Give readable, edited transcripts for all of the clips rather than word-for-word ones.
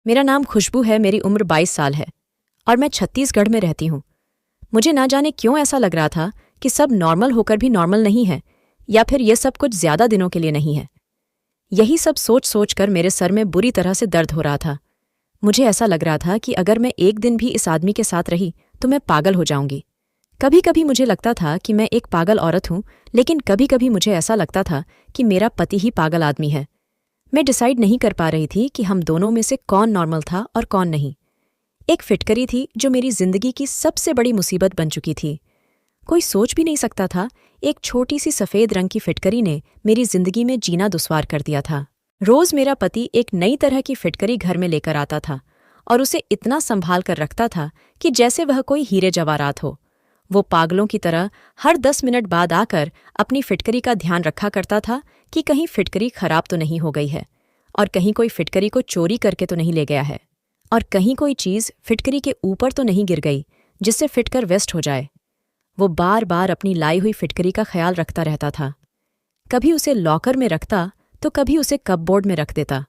मेरा नाम खुशबू है, मेरी उम्र 22 साल है और मैं छत्तीसगढ़ में रहती हूँ। मुझे ना जाने क्यों ऐसा लग रहा था कि सब नॉर्मल होकर भी नॉर्मल नहीं है, या फिर ये सब कुछ ज्यादा दिनों के लिए नहीं है। यही सब सोच सोच कर मेरे सर में बुरी तरह से दर्द हो रहा था। मुझे ऐसा लग रहा था कि अगर मैं एक दिन भी इस आदमी के साथ रही तो मैं पागल हो जाऊंगी। कभी कभी मुझे लगता था कि मैं एक पागल औरत हूं, लेकिन कभी कभी मुझे ऐसा लगता था कि मेरा पति ही पागल आदमी है। मैं डिसाइड नहीं कर पा रही थी कि हम दोनों में से कौन नॉर्मल था और कौन नहीं। एक फिटकरी थी जो मेरी जिंदगी की सबसे बड़ी मुसीबत बन चुकी थी। कोई सोच भी नहीं सकता था, एक छोटी सी सफेद रंग की फिटकरी ने मेरी जिंदगी में जीना दुश्वार कर दिया था। रोज मेरा पति एक नई तरह की फिटकरी घर में लेकर आता था और उसे इतना संभाल कर रखता था कि जैसे वह कोई हीरे जवाहरात हो। वो पागलों की तरह हर 10 मिनट बाद आकर अपनी फिटकरी का ध्यान रखा करता था कि कहीं फिटकरी खराब तो नहीं हो गई है, और कहीं कोई फिटकरी को चोरी करके तो नहीं ले गया है, और कहीं कोई चीज फिटकरी के ऊपर तो नहीं गिर गई जिससे फिटकर वेस्ट हो जाए। वो बार बार अपनी लाई हुई फिटकरी का ख्याल रखता रहता था। कभी उसे लॉकर में रखता, तो कभी उसे कपबोर्ड में रख देता,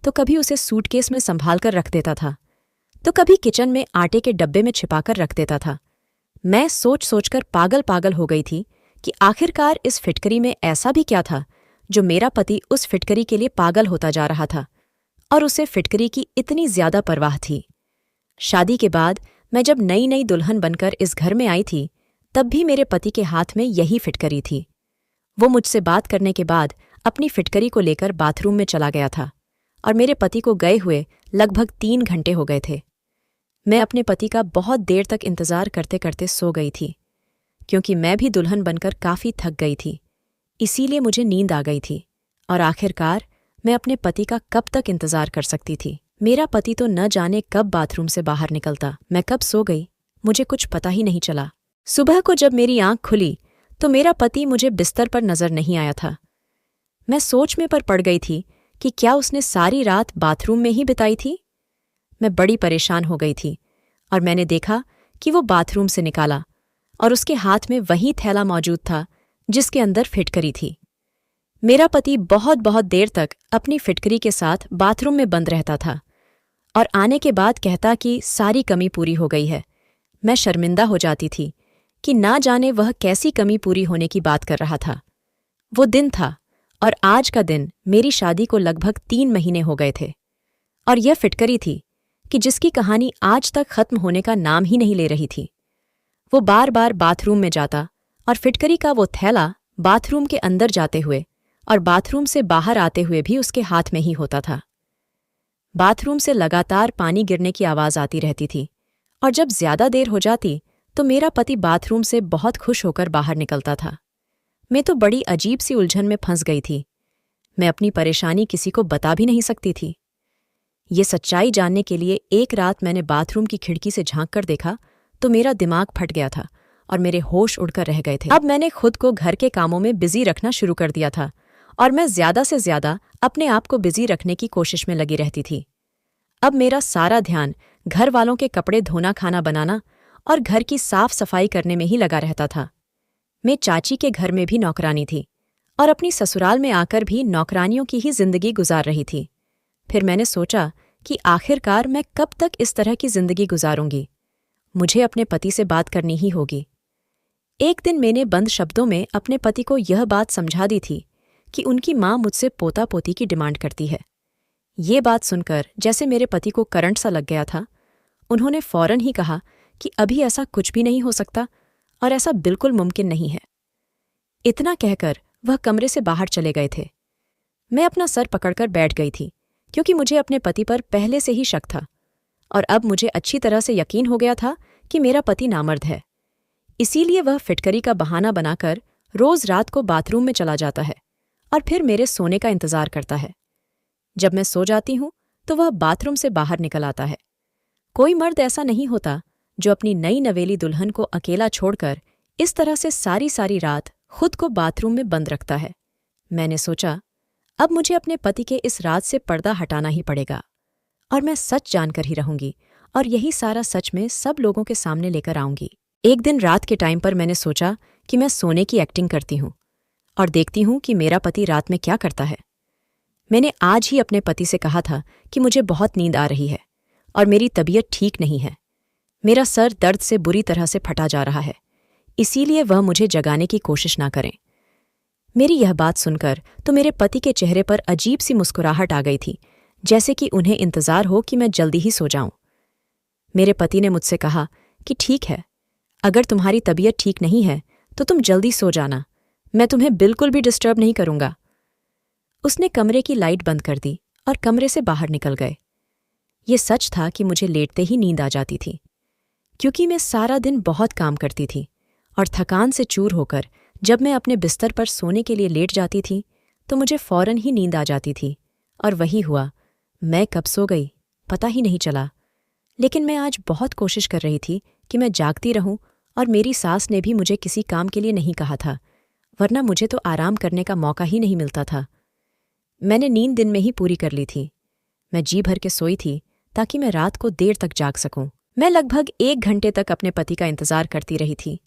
तो कभी उसे सूटकेस में संभाल कर रख देता था, तो कभी किचन में आटे के डब्बे में छिपाकर रख देता था। मैं सोच सोचकर पागल पागल हो गई थी कि आखिरकार इस फिटकरी में ऐसा भी क्या था जो मेरा पति उस फिटकरी के लिए पागल होता जा रहा था, और उसे फिटकरी की इतनी ज्यादा परवाह थी। शादी के बाद मैं जब नई नई दुल्हन बनकर इस घर में आई थी, तब भी मेरे पति के हाथ में यही फिटकरी थी। वो मुझसे बात करने के बाद अपनी फिटकरी को लेकर बाथरूम में चला गया था, और मेरे पति को गए हुए लगभग 3 घंटे हो गए थे। मैं अपने पति का बहुत देर तक इंतजार करते करते सो गई थी, क्योंकि मैं भी दुल्हन बनकर काफी थक गई थी। इसीलिए मुझे नींद आ गई थी, और आखिरकार मैं अपने पति का कब तक इंतजार कर सकती थी। मेरा पति तो न जाने कब बाथरूम से बाहर निकलता, मैं कब सो गई मुझे कुछ पता ही नहीं चला। सुबह को जब मेरी आंख खुली तो मेरा पति मुझे बिस्तर पर नजर नहीं आया था। मैं सोच में पड़ गई थी कि क्या उसने सारी रात बाथरूम में ही बिताई थी। मैं बड़ी परेशान हो गई थी, और मैंने देखा कि वो बाथरूम से निकाला और उसके हाथ में वही थैला मौजूद था जिसके अंदर फिटकरी थी। मेरा पति बहुत बहुत देर तक अपनी फिटकरी के साथ बाथरूम में बंद रहता था, और आने के बाद कहता कि सारी कमी पूरी हो गई है। मैं शर्मिंदा हो जाती थी कि ना जाने वह कैसी कमी पूरी होने की बात कर रहा था। वो दिन था, और आज का दिन मेरी शादी को लगभग 3 महीने हो गए थे, और यह फिटकरी थी कि जिसकी कहानी आज तक खत्म होने का नाम ही नहीं ले रही थी। वो बार बार बाथरूम में जाता, और फिटकरी का वो थैला बाथरूम के अंदर जाते हुए और बाथरूम से बाहर आते हुए भी उसके हाथ में ही होता था। बाथरूम से लगातार पानी गिरने की आवाज आती रहती थी, और जब ज्यादा देर हो जाती तो मेरा पति बाथरूम से बहुत खुश होकर बाहर निकलता था। मैं तो बड़ी अजीब सी उलझन में फंस गई थी। मैं अपनी परेशानी किसी को बता भी नहीं सकती थी। ये सच्चाई जानने के लिए एक रात मैंने बाथरूम की खिड़की से झांक कर देखा तो मेरा दिमाग फट गया था और मेरे होश उड़कर रह गए थे। अब मैंने खुद को घर के कामों में बिजी रखना शुरू कर दिया था, और मैं ज्यादा से ज्यादा अपने आप को बिजी रखने की कोशिश में लगी रहती थी। अब मेरा सारा ध्यान घर वालों के कपड़े धोना, खाना बनाना और घर की साफ सफाई करने में ही लगा रहता था। मैं चाची के घर में भी नौकरानी थी, और अपनी ससुराल में आकर भी नौकरानियों की ही जिंदगी गुजार रही थी। फिर मैंने सोचा कि आखिरकार मैं कब तक इस तरह की जिंदगी गुजारूंगी। मुझे अपने पति से बात करनी ही होगी। एक दिन मैंने बंद शब्दों में अपने पति को यह बात समझा दी थी कि उनकी माँ मुझसे पोता पोती की डिमांड करती है। ये बात सुनकर जैसे मेरे पति को करंट सा लग गया था। उन्होंने फौरन ही कहा कि अभी ऐसा कुछ भी नहीं हो सकता, और ऐसा बिल्कुल मुमकिन नहीं है। इतना कहकर वह कमरे से बाहर चले गए थे। मैं अपना सर पकड़कर बैठ गई थी, क्योंकि मुझे अपने पति पर पहले से ही शक था, और अब मुझे अच्छी तरह से यकीन हो गया था कि मेरा पति नामर्द है। इसीलिए वह फिटकरी का बहाना बनाकर रोज रात को बाथरूम में चला जाता है और फिर मेरे सोने का इंतजार करता है। जब मैं सो जाती हूं तो वह बाथरूम से बाहर निकल आता है। कोई मर्द ऐसा नहीं होता जो अपनी नई नवेली दुल्हन को अकेला छोड़कर इस तरह से सारी सारी रात खुद को बाथरूम में बंद रखता है। मैंने सोचा, अब मुझे अपने पति के इस राज से पर्दा हटाना ही पड़ेगा, और मैं सच जानकर ही रहूंगी, और यही सारा सच में सब लोगों के सामने लेकर आऊंगी। एक दिन रात के टाइम पर मैंने सोचा कि मैं सोने की एक्टिंग करती हूँ और देखती हूँ कि मेरा पति रात में क्या करता है। मैंने आज ही अपने पति से कहा था कि मुझे बहुत नींद आ रही है और मेरी तबीयत ठीक नहीं है। मेरा सर दर्द से बुरी तरह से फटा जा रहा है, इसीलिए वह मुझे जगाने की कोशिश ना करें। मेरी यह बात सुनकर तो मेरे पति के चेहरे पर अजीब सी मुस्कुराहट आ गई थी, जैसे कि उन्हें इंतजार हो कि मैं जल्दी ही सो जाऊं। मेरे पति ने मुझसे कहा कि ठीक है, अगर तुम्हारी तबीयत ठीक नहीं है तो तुम जल्दी सो जाना, मैं तुम्हें बिल्कुल भी डिस्टर्ब नहीं करूंगा। उसने कमरे की लाइट बंद कर दी और कमरे से बाहर निकल गए। ये सच था कि मुझे लेटते ही नींद आ जाती थी, क्योंकि मैं सारा दिन बहुत काम करती थी और थकान से चूर होकर जब मैं अपने बिस्तर पर सोने के लिए लेट जाती थी तो मुझे फौरन ही नींद आ जाती थी। और वही हुआ, मैं कब सो गई पता ही नहीं चला। लेकिन मैं आज बहुत कोशिश कर रही थी कि मैं जागती रहूं, और मेरी सास ने भी मुझे किसी काम के लिए नहीं कहा था, वरना मुझे तो आराम करने का मौका ही नहीं मिलता था। मैंने नींद दिन में ही पूरी कर ली थी। मैं जी भर के सोई थी ताकि मैं रात को देर तक जाग सकूं। मैं लगभग 1 घंटे तक अपने पति का इंतजार करती रही थी।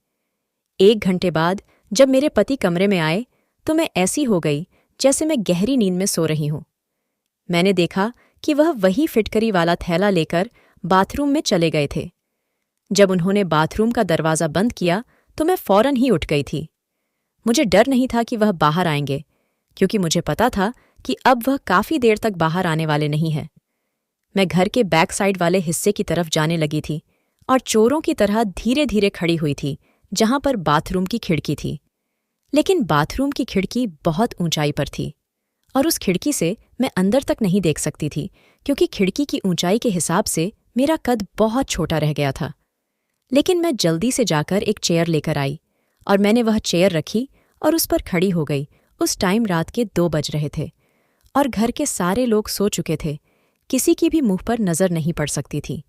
1 घंटे बाद जब मेरे पति कमरे में आए तो मैं ऐसी हो गई जैसे मैं गहरी नींद में सो रही हूं। मैंने देखा कि वह वही फिटकरी वाला थैला लेकर बाथरूम में चले गए थे। जब उन्होंने बाथरूम का दरवाज़ा बंद किया तो मैं फौरन ही उठ गई थी। मुझे डर नहीं था कि वह बाहर आएंगे, क्योंकि मुझे पता था कि अब वह काफ़ी देर तक बाहर आने वाले नहीं हैं। मैं घर के बैक साइड वाले हिस्से की तरफ जाने लगी थी और चोरों की तरह धीरे धीरे खड़ी हुई थी जहां पर बाथरूम की खिड़की थी। लेकिन बाथरूम की खिड़की बहुत ऊंचाई पर थी और उस खिड़की से मैं अंदर तक नहीं देख सकती थी, क्योंकि खिड़की की ऊंचाई के हिसाब से मेरा कद बहुत छोटा रह गया था। लेकिन मैं जल्दी से जाकर एक चेयर लेकर आई और मैंने वह चेयर रखी और उस पर खड़ी हो गई। उस टाइम रात के 2 बज रहे थे और घर के सारे लोग सो चुके थे। किसी की भी मुंह पर नजर नहीं पड़ सकती थी,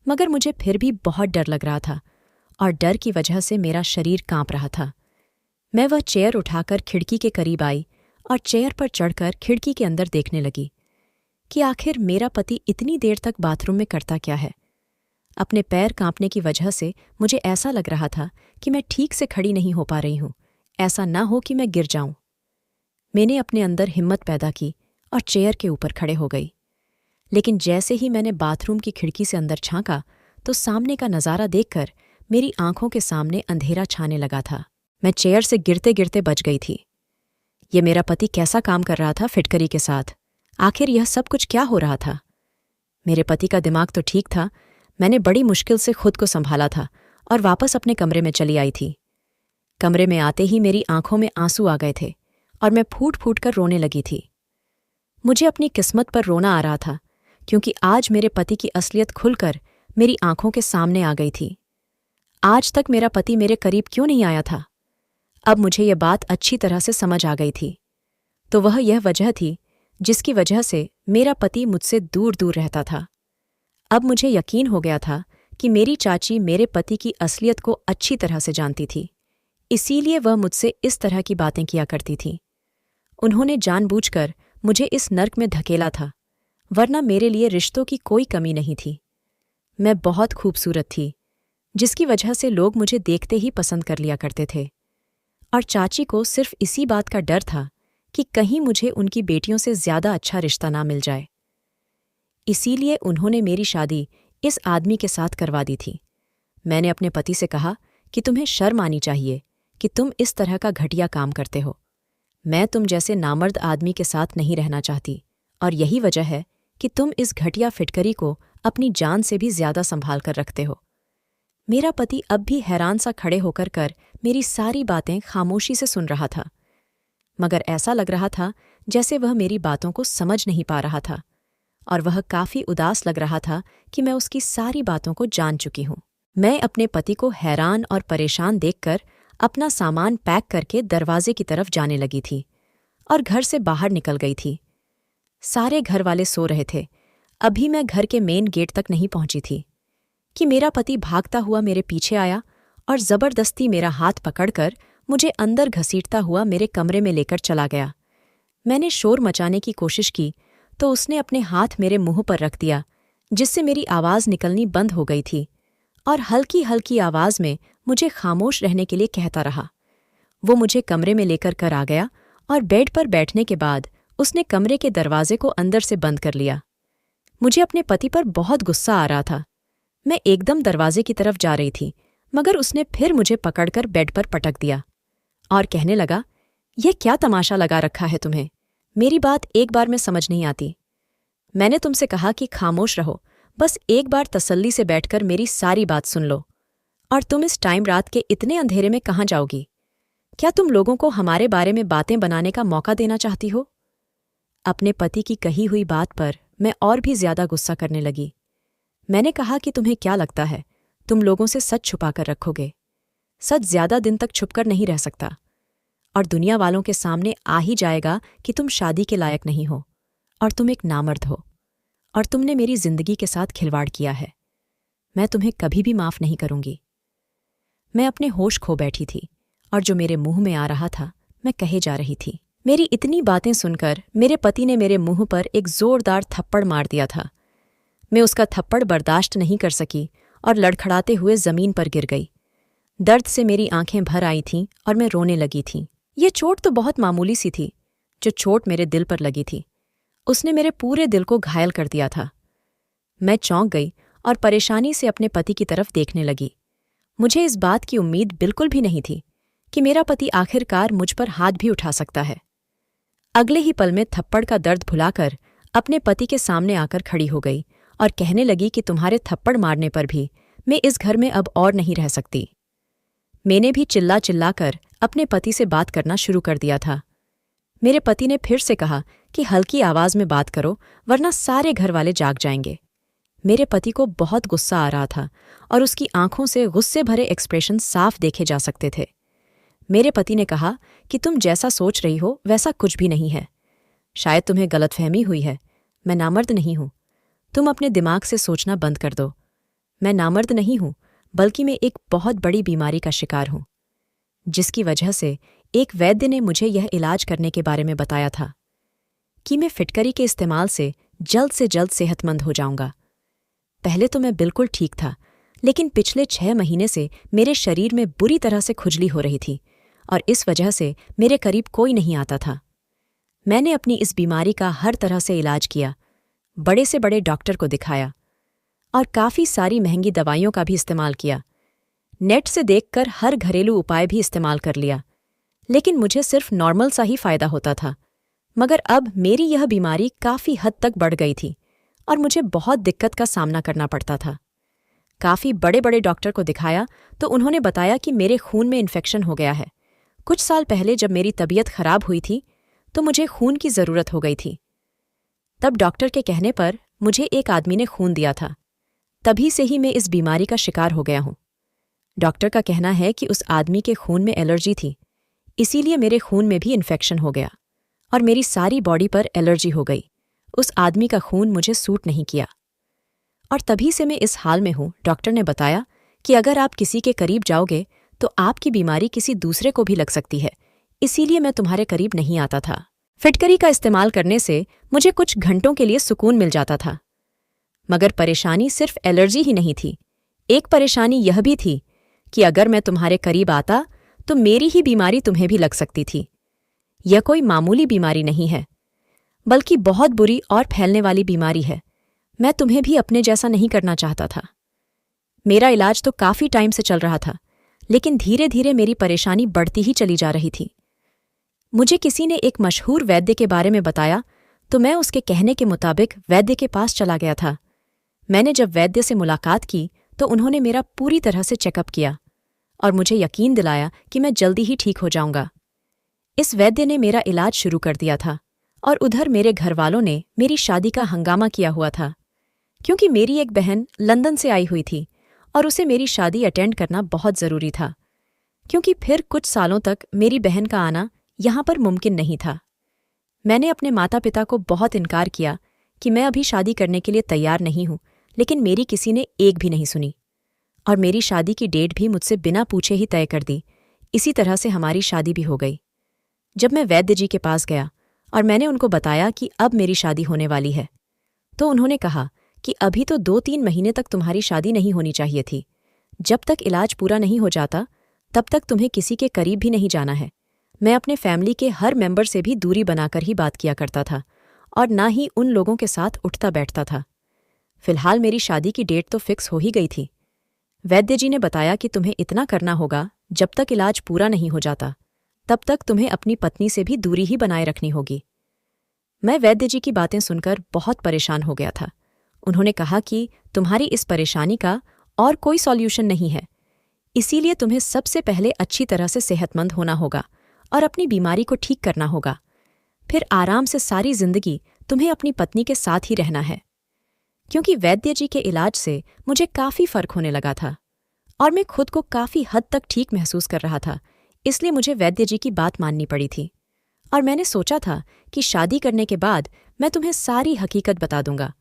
मगर मुझे फिर भी बहुत डर लग रहा था और डर की वजह से मेरा शरीर कांप रहा था। मैं वह चेयर उठाकर खिड़की के करीब आई और चेयर पर चढ़कर खिड़की के अंदर देखने लगी कि आखिर मेरा पति इतनी देर तक बाथरूम में करता क्या है। अपने पैर कांपने की वजह से मुझे ऐसा लग रहा था कि मैं ठीक से खड़ी नहीं हो पा रही हूं, ऐसा ना हो कि मैं गिर जाऊं। मैंने अपने अंदर हिम्मत पैदा की और चेयर के ऊपर खड़े हो गई। लेकिन जैसे ही मैंने बाथरूम की खिड़की से अंदर झांका तो सामने का नज़ारा देखकर मेरी आंखों के सामने अंधेरा छाने लगा था। मैं चेयर से गिरते गिरते बच गई थी। ये मेरा पति कैसा काम कर रहा था फिटकरी के साथ? आखिर यह सब कुछ क्या हो रहा था? मेरे पति का दिमाग तो ठीक था। मैंने बड़ी मुश्किल से खुद को संभाला था और वापस अपने कमरे में चली आई थी। कमरे में आते ही मेरी आंखों में आंसू आ गए थे और मैं फूट फूट कर रोने लगी थी। मुझे अपनी किस्मत पर रोना आ रहा था, क्योंकि आज मेरे पति की असलियत खुलकर मेरी आंखों के सामने आ गई थी। आज तक मेरा पति मेरे करीब क्यों नहीं आया था? अब मुझे यह बात अच्छी तरह से समझ आ गई थी। तो वह यह वजह थी जिसकी वजह से मेरा पति मुझसे दूर दूर रहता था। अब मुझे यकीन हो गया था कि मेरी चाची मेरे पति की असलियत को अच्छी तरह से जानती थी, इसीलिए वह मुझसे इस तरह की बातें किया करती थी। उन्होंने जानबूझकर मुझे इस नर्क में धकेला था, वरना मेरे लिए रिश्तों की कोई कमी नहीं थी। मैं बहुत खूबसूरत थी, जिसकी वजह से लोग मुझे देखते ही पसंद कर लिया करते थे। और चाची को सिर्फ इसी बात का डर था कि कहीं मुझे उनकी बेटियों से ज्यादा अच्छा रिश्ता ना मिल जाए। इसीलिए उन्होंने मेरी शादी इस आदमी के साथ करवा दी थी। मैंने अपने पति से कहा कि तुम्हें शर्म आनी चाहिए कि तुम इस तरह का घटिया काम करते हो। मैं तुम जैसे नामर्द आदमी के साथ नहीं रहना चाहती, और यही वजह है कि तुम इस घटिया फिटकरी को अपनी जान से भी ज्यादा संभाल कर रखते हो। मेरा पति अब भी हैरान सा खड़े होकर मेरी सारी बातें खामोशी से सुन रहा था, मगर ऐसा लग रहा था जैसे वह मेरी बातों को समझ नहीं पा रहा था, और वह काफी उदास लग रहा था कि मैं उसकी सारी बातों को जान चुकी हूं। मैं अपने पति को हैरान और परेशान देखकर अपना सामान पैक करके दरवाजे की तरफ जाने लगी थी और घर से बाहर निकल गई थी। सारे घर वाले सो रहे थे। अभी मैं घर के मेन गेट तक नहीं पहुंची थी कि मेरा पति भागता हुआ मेरे पीछे आया और जबरदस्ती मेरा हाथ पकड़कर मुझे अंदर घसीटता हुआ मेरे कमरे में लेकर चला गया। मैंने शोर मचाने की कोशिश की तो उसने अपने हाथ मेरे मुंह पर रख दिया, जिससे मेरी आवाज़ निकलनी बंद हो गई थी, और हल्की हल्की आवाज़ में मुझे खामोश रहने के लिए कहता रहा। वो मुझे कमरे में लेकर आ गया और बेड पर बैठने के बाद उसने कमरे के दरवाजे को अंदर से बंद कर लिया। मुझे अपने पति पर बहुत गुस्सा आ रहा था। मैं एकदम दरवाजे की तरफ जा रही थी, मगर उसने फिर मुझे पकड़कर बेड पर पटक दिया और कहने लगा, यह क्या तमाशा लगा रखा है तुम्हें? मेरी बात एक बार में समझ नहीं आती। मैंने तुमसे कहा कि खामोश रहो, बस एक बार तसल्ली से बैठकर मेरी सारी बात सुन लो। और तुम इस टाइम रात के इतने अंधेरे में कहाँ जाओगी? क्या तुम लोगों को हमारे बारे में बातें बनाने का मौका देना चाहती हो? अपने पति की कही हुई बात पर मैं और भी ज्यादा गुस्सा करने लगी। मैंने कहा कि तुम्हें क्या लगता है, तुम लोगों से सच छुपा कर रखोगे? सच ज्यादा दिन तक छुपकर नहीं रह सकता और दुनिया वालों के सामने आ ही जाएगा कि तुम शादी के लायक नहीं हो और तुम एक नामर्द हो और तुमने मेरी जिंदगी के साथ खिलवाड़ किया है। मैं तुम्हें कभी भी माफ नहीं करूंगी। मैं अपने होश खो बैठी थी और जो मेरे मुंह में आ रहा था मैं कहे जा रही थी। मेरी इतनी बातें सुनकर मेरे पति ने मेरे मुंह पर एक जोरदार थप्पड़ मार दिया था। मैं उसका थप्पड़ बर्दाश्त नहीं कर सकी और लड़खड़ाते हुए जमीन पर गिर गई। दर्द से मेरी आंखें भर आई थीं और मैं रोने लगी थी। ये चोट तो बहुत मामूली सी थी, जो चोट मेरे दिल पर लगी थी उसने मेरे पूरे दिल को घायल कर दिया था। मैं चौंक गई और परेशानी से अपने पति की तरफ देखने लगी। मुझे इस बात की उम्मीद बिल्कुल भी नहीं थी कि मेरा पति आखिरकार मुझ पर हाथ भी उठा सकता है। अगले ही पल में थप्पड़ का दर्द भुलाकर अपने पति के सामने आकर खड़ी हो गई और कहने लगी कि तुम्हारे थप्पड़ मारने पर भी मैं इस घर में अब और नहीं रह सकती। मैंने भी चिल्ला चिल्लाकर अपने पति से बात करना शुरू कर दिया था। मेरे पति ने फिर से कहा कि हल्की आवाज में बात करो, वरना सारे घर वाले जाग जाएंगे। मेरे पति को बहुत गुस्सा आ रहा था और उसकी आंखों से गुस्से भरे एक्सप्रेशन साफ देखे जा सकते थे। मेरे पति ने कहा कि तुम जैसा सोच रही हो वैसा कुछ भी नहीं है। शायद तुम्हें गलतफहमी हुई है। मैं नामर्द नहीं हूं। तुम अपने दिमाग से सोचना बंद कर दो। मैं नामर्द नहीं हूं, बल्कि मैं एक बहुत बड़ी बीमारी का शिकार हूं, जिसकी वजह से एक वैद्य ने मुझे यह इलाज करने के बारे में बताया था कि मैं फिटकरी के इस्तेमाल से जल्द सेहतमंद हो जाऊंगा। पहले तो मैं बिल्कुल ठीक था, लेकिन पिछले 6 महीने से मेरे शरीर में बुरी तरह से खुजली हो रही थी और इस वजह से मेरे करीब कोई नहीं आता था। मैंने अपनी इस बीमारी का हर तरह से इलाज किया, बड़े से बड़े डॉक्टर को दिखाया और काफ़ी सारी महंगी दवाइयों का भी इस्तेमाल किया। नेट से देखकर हर घरेलू उपाय भी इस्तेमाल कर लिया, लेकिन मुझे सिर्फ नॉर्मल सा ही फायदा होता था। मगर अब मेरी यह बीमारी काफ़ी हद तक बढ़ गई थी और मुझे बहुत दिक्कत का सामना करना पड़ता था। काफ़ी बड़े बड़े डॉक्टर को दिखाया तो उन्होंने बताया कि मेरे खून में इन्फेक्शन हो गया है। कुछ साल पहले जब मेरी तबीयत खराब हुई थी तो मुझे खून की ज़रूरत हो गई थी। तब डॉक्टर के कहने पर मुझे एक आदमी ने खून दिया था। तभी से ही मैं इस बीमारी का शिकार हो गया हूं। डॉक्टर का कहना है कि उस आदमी के खून में एलर्जी थी, इसीलिए मेरे खून में भी इन्फेक्शन हो गया और मेरी सारी बॉडी पर एलर्जी हो गई। उस आदमी का खून मुझे सूट नहीं किया और तभी से मैं इस हाल में हूं। डॉक्टर ने बताया कि अगर आप किसी के करीब जाओगे तो आपकी बीमारी किसी दूसरे को भी लग सकती है, इसीलिए मैं तुम्हारे करीब नहीं आता था। फिटकरी का इस्तेमाल करने से मुझे कुछ घंटों के लिए सुकून मिल जाता था, मगर परेशानी सिर्फ एलर्जी ही नहीं थी। एक परेशानी यह भी थी कि अगर मैं तुम्हारे करीब आता तो मेरी ही बीमारी तुम्हें भी लग सकती थी। यह कोई मामूली बीमारी नहीं है, बल्कि बहुत बुरी और फैलने वाली बीमारी है। मैं तुम्हें भी अपने जैसा नहीं करना चाहता था। मेरा इलाज तो काफ़ी टाइम से चल रहा था, लेकिन धीरे धीरे मेरी परेशानी बढ़ती ही चली जा रही थी। मुझे किसी ने एक मशहूर वैद्य के बारे में बताया तो मैं उसके कहने के मुताबिक वैद्य के पास चला गया था। मैंने जब वैद्य से मुलाकात की तो उन्होंने मेरा पूरी तरह से चेकअप किया और मुझे यकीन दिलाया कि मैं जल्दी ही ठीक हो जाऊंगा। इस वैद्य ने मेरा इलाज शुरू कर दिया था और उधर मेरे घरवालों ने मेरी शादी का हंगामा किया हुआ था, क्योंकि मेरी एक बहन लंदन से आई हुई थी और उसे मेरी शादी अटेंड करना बहुत ज़रूरी था, क्योंकि फिर कुछ सालों तक मेरी बहन का आना यहाँ पर मुमकिन नहीं था। मैंने अपने माता पिता को बहुत इनकार किया कि मैं अभी शादी करने के लिए तैयार नहीं हूँ, लेकिन मेरी किसी ने एक भी नहीं सुनी और मेरी शादी की डेट भी मुझसे बिना पूछे ही तय कर दी। इसी तरह से हमारी शादी भी हो गई। जब मैं वैद्य जी के पास गया और मैंने उनको बताया कि अब मेरी शादी होने वाली है, तो उन्होंने कहा कि अभी तो 2-3 महीने तक तुम्हारी शादी नहीं होनी चाहिए थी। जब तक इलाज पूरा नहीं हो जाता तब तक तुम्हें किसी के करीब भी नहीं जाना है, मैं अपने फैमिली के हर मेंबर से भी दूरी बनाकर ही बात किया करता था और ना ही उन लोगों के साथ उठता बैठता था। फिलहाल मेरी शादी की डेट तो फिक्स हो ही गई थी। वैद्य जी ने बताया कि तुम्हें इतना करना होगा, जब तक इलाज पूरा नहीं हो जाता तब तक तुम्हें अपनी पत्नी से भी दूरी ही बनाए रखनी होगी। मैं वैद्य जी की बातें सुनकर बहुत परेशान हो गया था। उन्होंने कहा कि तुम्हारी इस परेशानी का और कोई सॉल्यूशन नहीं है, इसीलिए तुम्हें सबसे पहले अच्छी तरह से सेहतमंद होना होगा और अपनी बीमारी को ठीक करना होगा। फिर आराम से सारी जिंदगी तुम्हें अपनी पत्नी के साथ ही रहना है। क्योंकि वैद्य जी के इलाज से मुझे काफ़ी फर्क होने लगा था और मैं खुद को काफ़ी हद तक ठीक महसूस कर रहा था, इसलिए मुझे वैद्य जी की बात माननी पड़ी थी। और मैंने सोचा था कि शादी करने के बाद मैं तुम्हें सारी हकीकत बता दूंगा,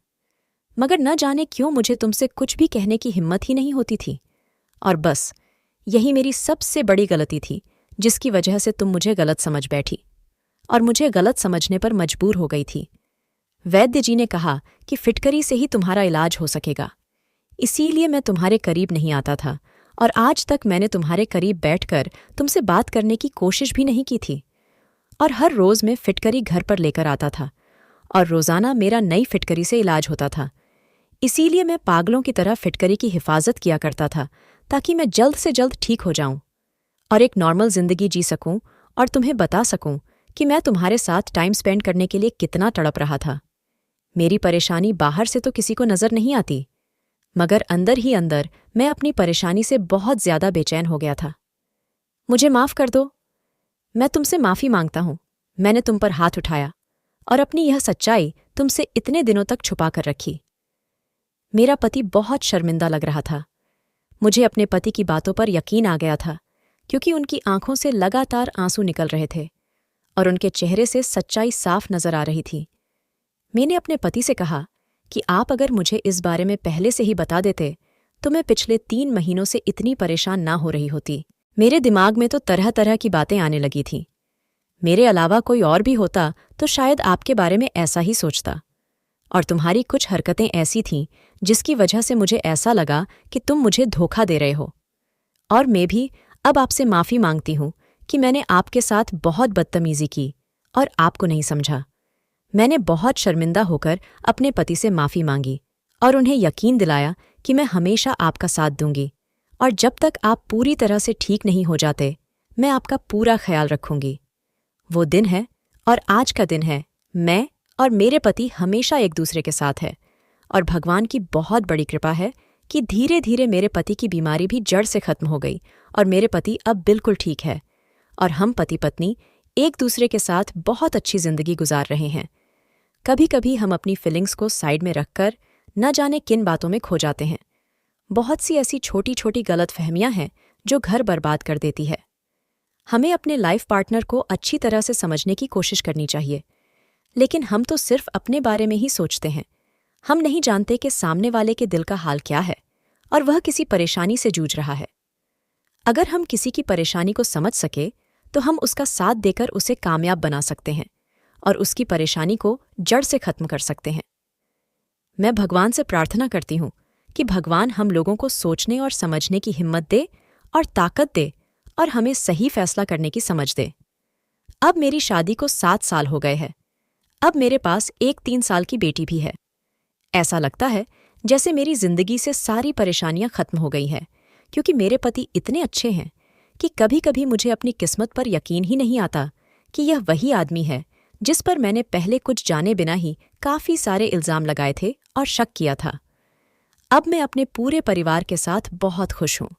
मगर न जाने क्यों मुझे तुमसे कुछ भी कहने की हिम्मत ही नहीं होती थी। और बस यही मेरी सबसे बड़ी गलती थी, जिसकी वजह से तुम मुझे गलत समझ बैठी और मुझे गलत समझने पर मजबूर हो गई थी। वैद्य जी ने कहा कि फिटकरी से ही तुम्हारा इलाज हो सकेगा, इसीलिए मैं तुम्हारे करीब नहीं आता था और आज तक मैंने तुम्हारे करीब बैठकर तुमसे बात करने की कोशिश भी नहीं की थी। और हर रोज़ मैं फिटकरी घर पर लेकर आता था और रोज़ाना मेरा नई फिटकरी से इलाज होता था। इसीलिए मैं पागलों की तरह फिटकरी की हिफाजत किया करता था, ताकि मैं जल्द से जल्द ठीक हो जाऊं और एक नॉर्मल जिंदगी जी सकूं और तुम्हें बता सकूं कि मैं तुम्हारे साथ टाइम स्पेंड करने के लिए कितना तड़प रहा था। मेरी परेशानी बाहर से तो किसी को नजर नहीं आती, मगर अंदर ही अंदर मैं अपनी परेशानी से बहुत ज्यादा बेचैन हो गया था। मुझे माफ कर दो, मैं तुमसे माफी मांगता हूं। मैंने तुम पर हाथ उठाया और अपनी यह सच्चाई तुमसे इतने दिनों तक छुपा कर रखी। मेरा पति बहुत शर्मिंदा लग रहा था। मुझे अपने पति की बातों पर यकीन आ गया था, क्योंकि उनकी आंखों से लगातार आंसू निकल रहे थे और उनके चेहरे से सच्चाई साफ नजर आ रही थी। मैंने अपने पति से कहा कि आप अगर मुझे इस बारे में पहले से ही बता देते तो मैं पिछले 3 महीनों से इतनी परेशान ना हो रही होती। मेरे दिमाग में तो तरह तरह की बातें आने लगी थीं। मेरे अलावा कोई और भी होता तो शायद आपके बारे में ऐसा ही सोचता। और तुम्हारी कुछ हरकतें ऐसी थीं जिसकी वजह से मुझे ऐसा लगा कि तुम मुझे धोखा दे रहे हो। और मैं भी अब आपसे माफ़ी मांगती हूँ कि मैंने आपके साथ बहुत बदतमीज़ी की और आपको नहीं समझा। मैंने बहुत शर्मिंदा होकर अपने पति से माफ़ी मांगी और उन्हें यकीन दिलाया कि मैं हमेशा आपका साथ दूंगी और जब तक आप पूरी तरह से ठीक नहीं हो जाते मैं आपका पूरा ख्याल रखूंगी। वो दिन है और आज का दिन है। मैं और मेरे पति हमेशा एक दूसरे के साथ है और भगवान की बहुत बड़ी कृपा है कि धीरे धीरे मेरे पति की बीमारी भी जड़ से खत्म हो गई और मेरे पति अब बिल्कुल ठीक है और हम पति पत्नी एक दूसरे के साथ बहुत अच्छी जिंदगी गुजार रहे हैं। कभी कभी हम अपनी फीलिंग्स को साइड में रखकर न जाने किन बातों में खो जाते हैं। बहुत सी ऐसी छोटी छोटी गलतफहमियां हैं जो घर बर्बाद कर देती है। हमें अपने लाइफ पार्टनर को अच्छी तरह से समझने की कोशिश करनी चाहिए, लेकिन हम तो सिर्फ अपने बारे में ही सोचते हैं। हम नहीं जानते कि सामने वाले के दिल का हाल क्या है और वह किसी परेशानी से जूझ रहा है। अगर हम किसी की परेशानी को समझ सके तो हम उसका साथ देकर उसे कामयाब बना सकते हैं और उसकी परेशानी को जड़ से खत्म कर सकते हैं। मैं भगवान से प्रार्थना करती हूँ कि भगवान हम लोगों को सोचने और समझने की हिम्मत दे और ताकत दे और हमें सही फैसला करने की समझ दे। अब मेरी शादी को 7 साल हो गए हैं। अब मेरे पास एक 3 साल की बेटी भी है। ऐसा लगता है जैसे मेरी जिंदगी से सारी परेशानियां खत्म हो गई हैं, क्योंकि मेरे पति इतने अच्छे हैं कि कभी कभी मुझे अपनी किस्मत पर यकीन ही नहीं आता कि यह वही आदमी है जिस पर मैंने पहले कुछ जाने बिना ही काफ़ी सारे इल्ज़ाम लगाए थे और शक किया था। अब मैं अपने पूरे परिवार के साथ बहुत खुश हूँ।